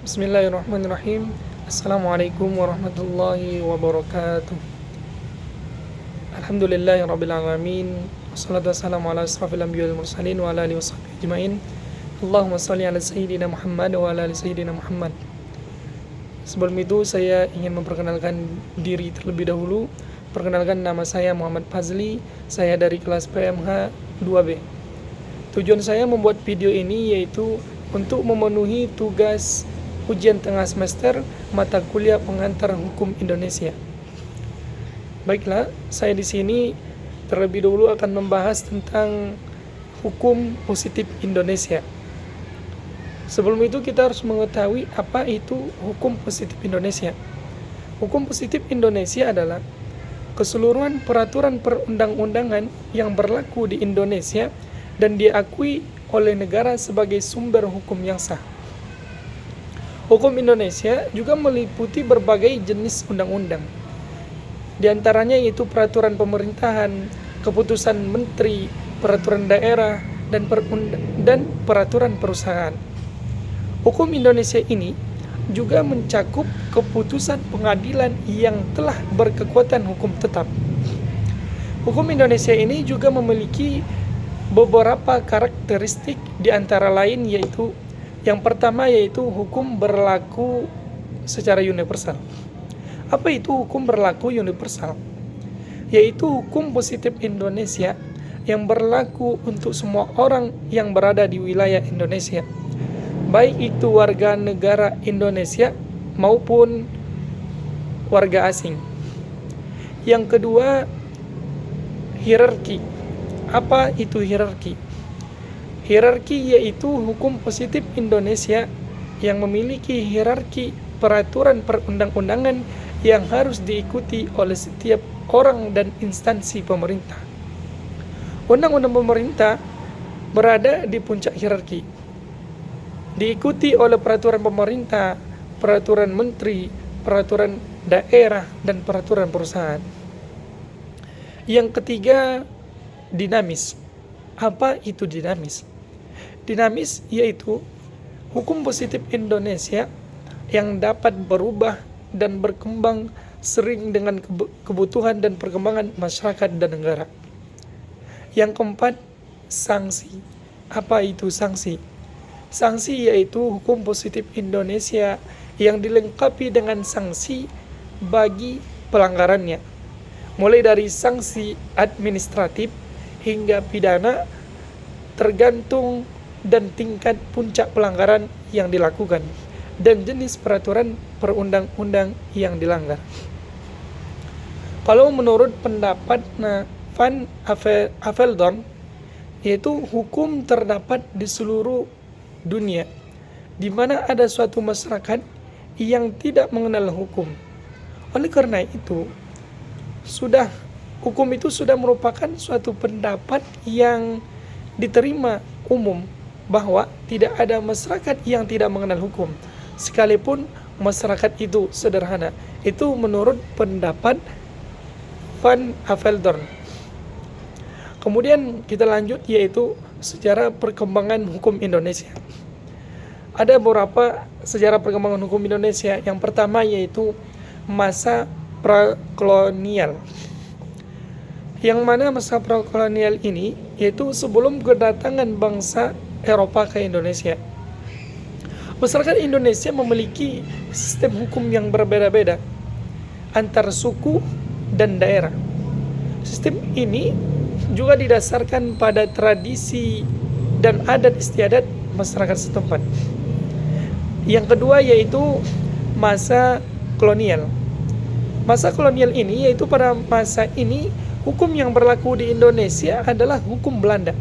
Bismillahirrahmanirrahim. Assalamualaikum warahmatullahi wabarakatuh. Alhamdulillahirrabbilalamin. Wassalatu wassalamu ala asrafil anbiya wal mursalin wa ala alihi washabihi ajma'in. Allahumma salli ala sayyidina Muhammad wa ala ali sayyidina Muhammad. Sebelum itu saya ingin memperkenalkan diri terlebih dahulu. Perkenalkan, nama saya Muhammad Fazli. Saya dari kelas PMH 2B. Tujuan saya membuat video ini yaitu untuk memenuhi tugas ujian tengah semester mata kuliah pengantar hukum Indonesia. Baiklah, saya di sini terlebih dahulu akan membahas tentang hukum positif Indonesia. Sebelum itu kita harus mengetahui apa itu hukum positif Indonesia. Hukum positif Indonesia adalah keseluruhan peraturan perundang-undangan yang berlaku di Indonesia dan diakui oleh negara sebagai sumber hukum yang sah. Hukum Indonesia juga meliputi berbagai jenis undang-undang. Di antaranya yaitu peraturan pemerintahan, keputusan menteri, peraturan daerah, dan peraturan perusahaan. Hukum Indonesia ini juga mencakup keputusan pengadilan yang telah berkekuatan hukum tetap. Hukum Indonesia ini juga memiliki beberapa karakteristik, di antara lain yaitu yang pertama yaitu hukum berlaku secara universal. Apa itu hukum berlaku universal? Yaitu hukum positif Indonesia yang berlaku untuk semua orang yang berada di wilayah Indonesia, baik itu warga negara Indonesia maupun warga asing. Yang kedua, hierarki. Apa itu hierarki? Hierarki yaitu hukum positif Indonesia yang memiliki hierarki peraturan perundang-undangan yang harus diikuti oleh setiap orang dan instansi pemerintah. Undang-undang pemerintah berada di puncak hierarki, diikuti oleh peraturan pemerintah, peraturan menteri, peraturan daerah, dan peraturan perusahaan. Yang ketiga, dinamis. Apa itu dinamis? Dinamis yaitu hukum positif Indonesia yang dapat berubah dan berkembang sering dengan kebutuhan dan perkembangan masyarakat dan negara. Yang keempat, sanksi. Apa itu sanksi? Sanksi yaitu hukum positif Indonesia yang dilengkapi dengan sanksi bagi pelanggarannya, mulai dari sanksi administratif hingga pidana, tergantung dan tingkat puncak pelanggaran yang dilakukan dan jenis peraturan perundang-undang yang dilanggar. Kalau menurut pendapat Van Aveldorn, yaitu hukum terdapat di seluruh dunia, di mana ada suatu masyarakat yang tidak mengenal hukum. Oleh karena itu, hukum itu sudah merupakan suatu pendapat yang diterima umum bahwa tidak ada masyarakat yang tidak mengenal hukum, sekalipun masyarakat itu sederhana. Itu menurut pendapat Van Aveldorn. Kemudian kita lanjut yaitu sejarah perkembangan hukum Indonesia. Ada beberapa sejarah perkembangan hukum Indonesia. Yang pertama yaitu masa prakolonial. Yang mana masa prakolonial ini yaitu sebelum kedatangan bangsa Eropa ke Indonesia. Masyarakat Indonesia memiliki sistem hukum yang berbeda-beda antar suku dan daerah. Sistem ini juga didasarkan pada tradisi dan adat istiadat masyarakat setempat. Yang kedua yaitu masa kolonial. Masa kolonial ini yaitu pada masa ini hukum yang berlaku di Indonesia adalah hukum Belanda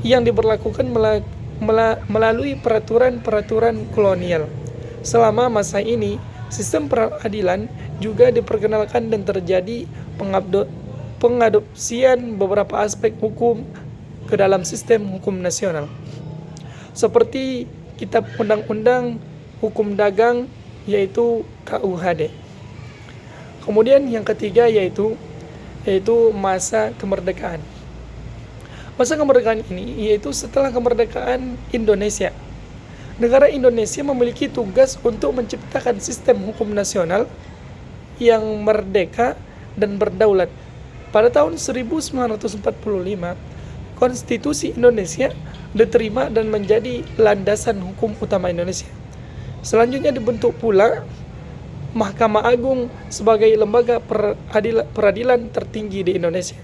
yang diberlakukan melalui peraturan-peraturan kolonial. Selama masa ini, sistem peradilan juga diperkenalkan dan terjadi pengadopsian beberapa aspek hukum ke dalam sistem hukum nasional, seperti Kitab Undang-Undang Hukum Dagang yaitu KUHD. Kemudian yang ketiga yaitu masa kemerdekaan. Masa kemerdekaan ini yaitu setelah kemerdekaan Indonesia. negara Indonesia memiliki tugas untuk menciptakan sistem hukum nasional yang merdeka dan berdaulat. Pada tahun 1945, Konstitusi Indonesia diterima dan menjadi landasan hukum utama Indonesia. Selanjutnya dibentuk pula Mahkamah Agung sebagai lembaga peradilan tertinggi di Indonesia.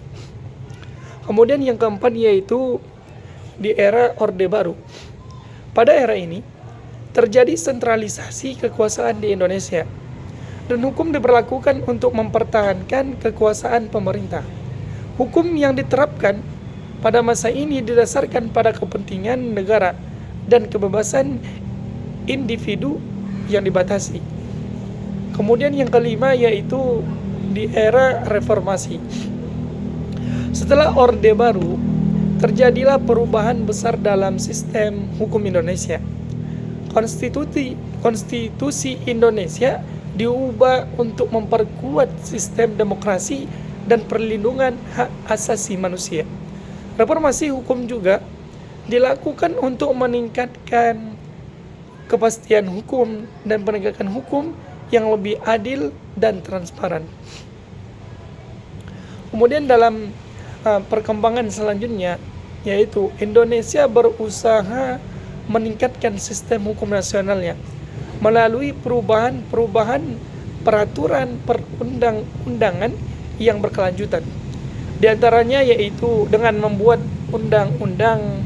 Kemudian yang keempat yaitu di era Orde Baru. Pada era ini terjadi sentralisasi kekuasaan di Indonesia dan hukum diberlakukan untuk mempertahankan kekuasaan pemerintah. Hukum yang diterapkan pada masa ini didasarkan pada kepentingan negara dan kebebasan individu yang dibatasi. Kemudian yang kelima yaitu di era reformasi. Setelah Orde Baru, terjadilah perubahan besar dalam sistem hukum Indonesia. Konstitusi Indonesia diubah untuk memperkuat sistem demokrasi dan perlindungan hak asasi manusia. Reformasi hukum juga dilakukan untuk meningkatkan kepastian hukum dan penegakan hukum yang lebih adil dan transparan. Kemudian dalam perkembangan selanjutnya yaitu Indonesia berusaha meningkatkan sistem hukum nasionalnya melalui perubahan peraturan perundang-undangan yang berkelanjutan. Di antaranya yaitu dengan membuat undang-undang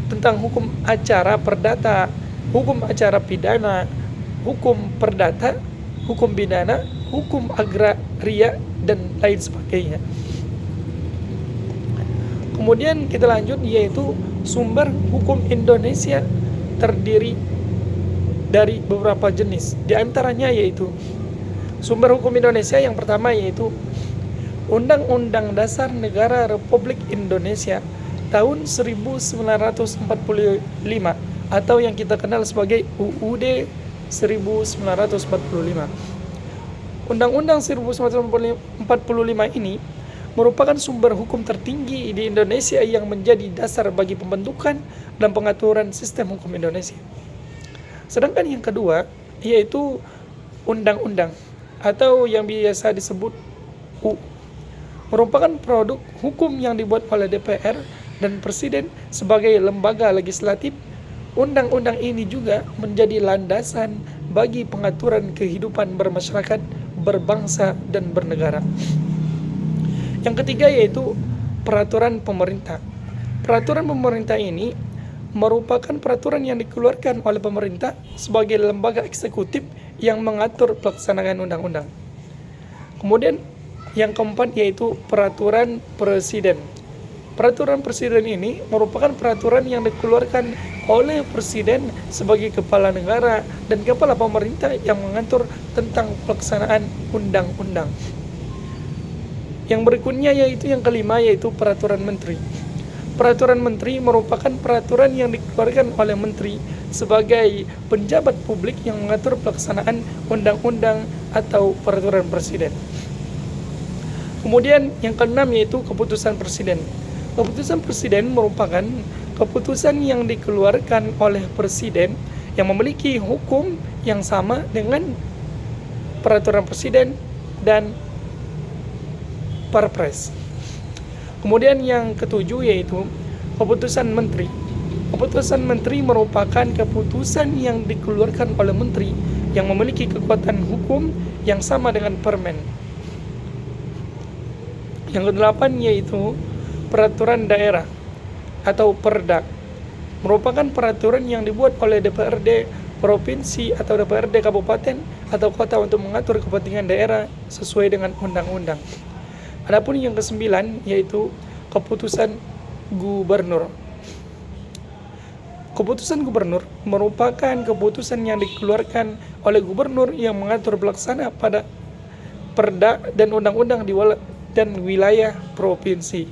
tentang hukum acara perdata, hukum acara pidana, hukum perdata, hukum pidana, hukum agraria, dan lain sebagainya. Kemudian kita lanjut yaitu sumber hukum Indonesia terdiri dari beberapa jenis. Di antaranya yaitu sumber hukum Indonesia yang pertama yaitu Undang-Undang Dasar Negara Republik Indonesia tahun 1945 atau yang kita kenal sebagai UUD 1945. Undang-Undang 1945 ini merupakan sumber hukum tertinggi di Indonesia yang menjadi dasar bagi pembentukan dan pengaturan sistem hukum Indonesia. Sedangkan yang kedua yaitu undang-undang atau yang biasa disebut UU, merupakan produk hukum yang dibuat oleh DPR dan Presiden sebagai lembaga legislatif. Undang-undang ini juga menjadi landasan bagi pengaturan kehidupan bermasyarakat, berbangsa, dan bernegara. Yang ketiga yaitu peraturan pemerintah. Peraturan pemerintah ini merupakan peraturan yang dikeluarkan oleh pemerintah sebagai lembaga eksekutif yang mengatur pelaksanaan undang-undang. Kemudian yang keempat yaitu peraturan presiden. Peraturan presiden ini merupakan peraturan yang dikeluarkan oleh presiden sebagai kepala negara dan kepala pemerintah yang mengatur tentang pelaksanaan undang-undang. Yang berikutnya yaitu yang kelima yaitu peraturan menteri. Peraturan menteri merupakan peraturan yang dikeluarkan oleh menteri sebagai penjabat publik yang mengatur pelaksanaan undang-undang atau peraturan presiden. Kemudian yang keenam yaitu keputusan presiden. Keputusan presiden merupakan keputusan yang dikeluarkan oleh presiden yang memiliki hukum yang sama dengan peraturan presiden dan Perpres. Kemudian yang ketujuh yaitu keputusan menteri. Keputusan menteri merupakan keputusan yang dikeluarkan oleh menteri yang memiliki kekuatan hukum yang sama dengan permen. Yang kedelapan yaitu peraturan daerah atau perda. Merupakan peraturan yang dibuat oleh DPRD provinsi atau DPRD kabupaten atau kota untuk mengatur kepentingan daerah sesuai dengan undang-undang. Adapun yang kesembilan yaitu keputusan gubernur. Keputusan gubernur merupakan keputusan yang dikeluarkan oleh gubernur yang mengatur pelaksana pada perda dan undang-undang dan wilayah provinsi.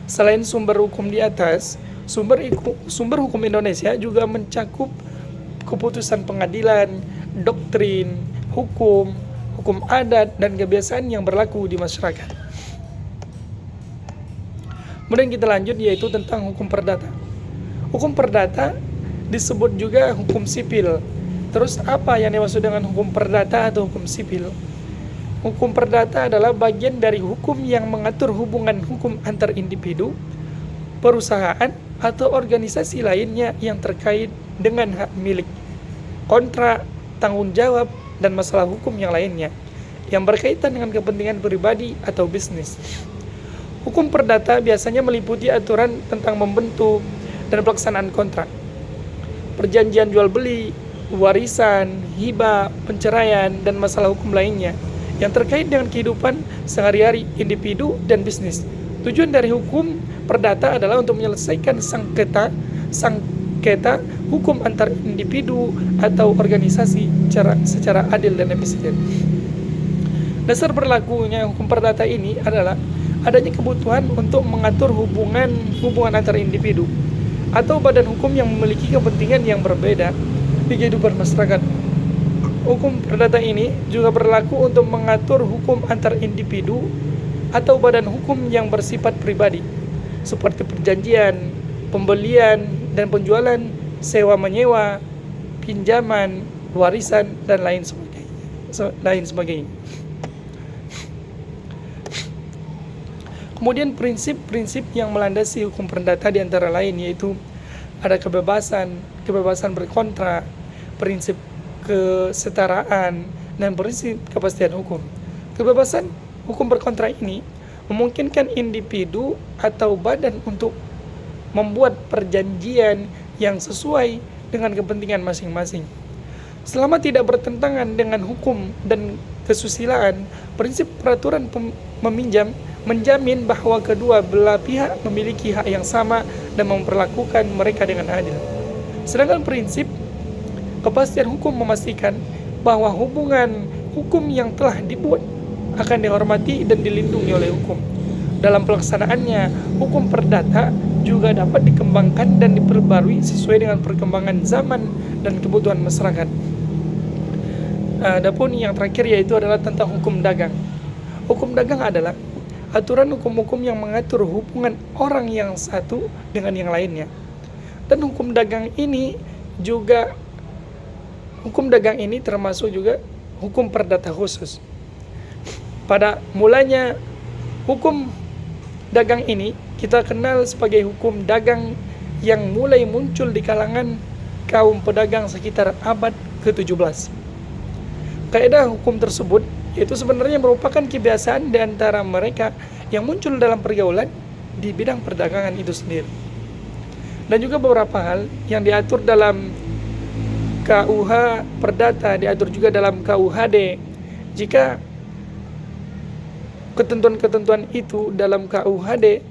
Selain sumber hukum di atas, sumber hukum Indonesia juga mencakup keputusan pengadilan, doktrin, hukum adat, dan kebiasaan yang berlaku di masyarakat. Kemudian kita lanjut yaitu tentang hukum perdata. Hukum perdata disebut juga hukum sipil. Terus apa yang dimaksud dengan hukum perdata atau hukum sipil? Hukum perdata adalah bagian dari hukum yang mengatur hubungan hukum antar individu, perusahaan, atau organisasi lainnya yang terkait dengan hak milik, kontrak, tanggung jawab, dan masalah hukum yang lainnya yang berkaitan dengan kepentingan pribadi atau bisnis. Hukum perdata biasanya meliputi aturan tentang membentuk dan pelaksanaan kontrak, perjanjian jual beli, warisan, hibah, penceraian, dan masalah hukum lainnya yang terkait dengan kehidupan sehari-hari individu dan bisnis. Tujuan dari hukum perdata adalah untuk menyelesaikan sengketa hukum antar individu atau organisasi secara adil dan efisien. Dasar berlakunya hukum perdata ini adalah adanya kebutuhan untuk mengatur hubungan antar individu atau badan hukum yang memiliki kepentingan yang berbeda di kehidupan masyarakat. Hukum perdata ini juga berlaku untuk mengatur hukum antar individu atau badan hukum yang bersifat pribadi, seperti perjanjian, pembelian dan penjualan, sewa menyewa, pinjaman, warisan, dan lain sebagainya. Kemudian prinsip-prinsip yang melandasi hukum perdata di antara lain yaitu ada kebebasan berkontrak, prinsip kesetaraan, dan prinsip kepastian hukum. Kebebasan hukum berkontrak ini memungkinkan individu atau badan untuk membuat perjanjian yang sesuai dengan kepentingan masing-masing. Selama tidak bertentangan dengan hukum dan kesusilaan, prinsip peraturan meminjam menjamin bahwa kedua belah pihak memiliki hak yang sama dan memperlakukan mereka dengan adil. Sedangkan prinsip kepastian hukum memastikan bahwa hubungan hukum yang telah dibuat akan dihormati dan dilindungi oleh hukum. Dalam pelaksanaannya, hukum perdata juga dapat dikembangkan dan diperbarui sesuai dengan perkembangan zaman dan kebutuhan masyarakat. Adapun yang terakhir yaitu adalah tentang hukum dagang. Hukum dagang adalah aturan hukum-hukum yang mengatur hubungan orang yang satu dengan yang lainnya. Dan hukum dagang ini termasuk juga hukum perdata khusus. Pada mulanya hukum dagang ini kita kenal sebagai hukum dagang yang mulai muncul di kalangan kaum pedagang sekitar abad ke-17. Kaidah hukum tersebut itu sebenarnya merupakan kebiasaan di antara mereka yang muncul dalam pergaulan di bidang perdagangan itu sendiri. Dan juga beberapa hal yang diatur dalam KUH Perdata diatur juga dalam KUHD. Jika ketentuan-ketentuan itu dalam KUHD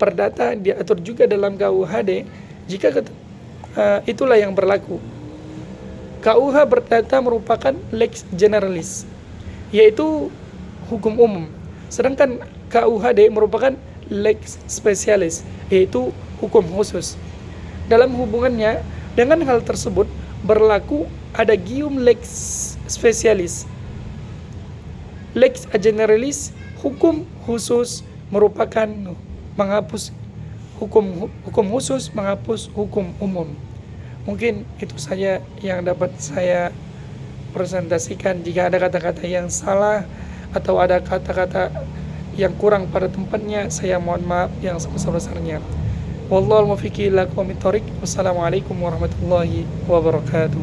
Perdata diatur juga dalam KUHD, jika itulah yang berlaku. KUH Perdata merupakan lex generalis, yaitu hukum umum. Sedangkan KUHD merupakan lex specialis, yaitu hukum khusus. Dalam hubungannya dengan hal tersebut berlaku adagium lex specialis. Lex generalis, hukum khusus merupakan menghapus hukum khusus, menghapus hukum umum. Mungkin itu saja yang dapat saya presentasikan. Jika ada kata-kata yang salah atau ada kata-kata yang kurang pada tempatnya, saya mohon maaf yang sebesar-besarnya. Wallahul muwaffiq ila aqwamit thoriq. Wassalamualaikum warahmatullahi wabarakatuh.